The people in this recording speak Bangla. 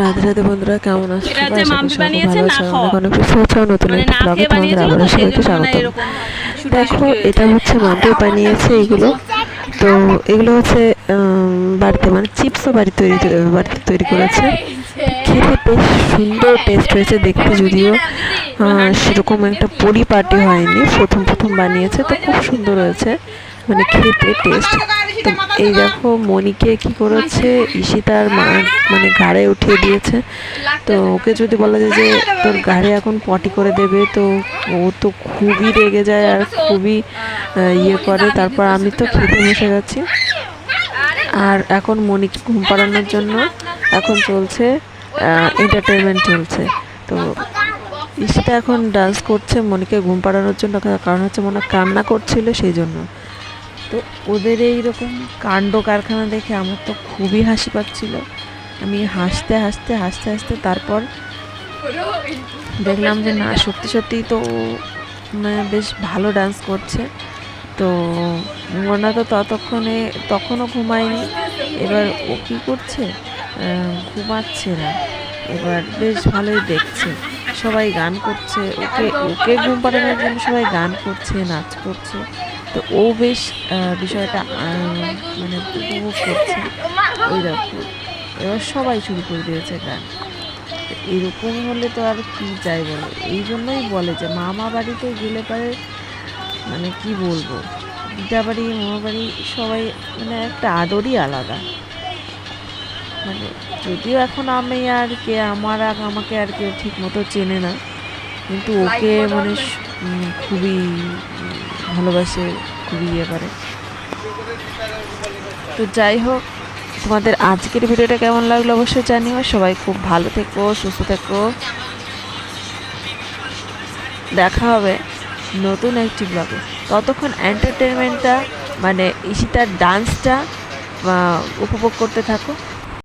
রাধে রাধে বন্ধুরা, কেমন আছো? এটা হচ্ছে মাম্পি বানিয়েছে না খাওয়া, এখন নতুন মানে একটা না ব্লগে খেয়ে তোমাদের বানিয়েছিল আবারও সেই সবাইকে জন্য মানে স্বাগত। এরকম শুটকি দেখো, শুটকি এটা হয়েছে। হচ্ছে মাম্পি বানিয়েছে এগুলো। তো এগুলো হচ্ছে বাড়িতে, মানে চিপসও বাড়িতে তৈরি করেছে। খেতে বেশ সুন্দর টেস্ট হয়েছে দেখতে, যদিও সেরকম একটা পরিপাটি হয়নি, প্রথম বানিয়েছে তো খুব সুন্দর হয়েছে, মানে খেতে টেস্ট। তো এই দেখো মনিকে কি করেছে, ঈশিতার মা মানে ঘাড়ে উঠিয়ে দিয়েছে। তো ওকে যদি বলা যায় যে তোর ঘাড়ে এখন পটি করে দেবে, তো ও তো খুবই রেগে যায় আর খুবই ইয়ে করে। তারপর আমি তো খেতে বসে গেছি। আর এখন মনিকে ঘুম পাড়ানোর জন্য এখন চলছে এন্টারটেনমেন্ট চলছে। তো ঈশিতা এখন ডান্স করছে মনিকে ঘুম পাড়ানোর জন্য, কারণ হচ্ছে মনে কান্না করছিল সেই জন্য। তো ওদের এইরকম কাণ্ড কারখানা দেখে আমার তো খুবই হাসি পাচ্ছিল। আমি হাসতে তারপর দেখলাম যে না, সত্যি তো মানে বেশ ভালো ডান্স করছে। তো মোনা তো তখনও ঘুমায়নি। এবার ও কী করছে, ঘুমাচ্ছে না, এবার বেশ ভালোই দেখছে। সবাই গান করছে, ওকে ঘুম পাড়ানোর জন্য সবাই গান করছে, নাচ করছে। তো ও বেশ বিষয়টা মানে উপভোগ করছে। ওই দেখো এবার সবাই শুরু করে দিয়েছে গান। এরকম হলে তো আর কি চাই বলো। এই জন্যই বলে যে মামা বাড়িতে গেলে পরে মানে কি বলবো, দিদা বাড়ি মামা বাড়ি সবাই মানে একটা আদরই আলাদা। মানে যদিও এখন আমাকে আর কেউ ঠিক মতো চেনে না, কিন্তু ওকে মানে খুবই ভালোবাসে, খুবই ইয়ে করে। তো যাই হোক, তোমাদের আজকের ভিডিওটা কেমন লাগলো অবশ্যই জানিও। সবাই খুব ভালো থেকো, সুস্থ থেকো। দেখা হবে নতুন একটি ব্লগে। ততক্ষণ এন্টারটেনমেন্টটা মানে ঈশিতার ডান্সটা উপভোগ করতে থাকো।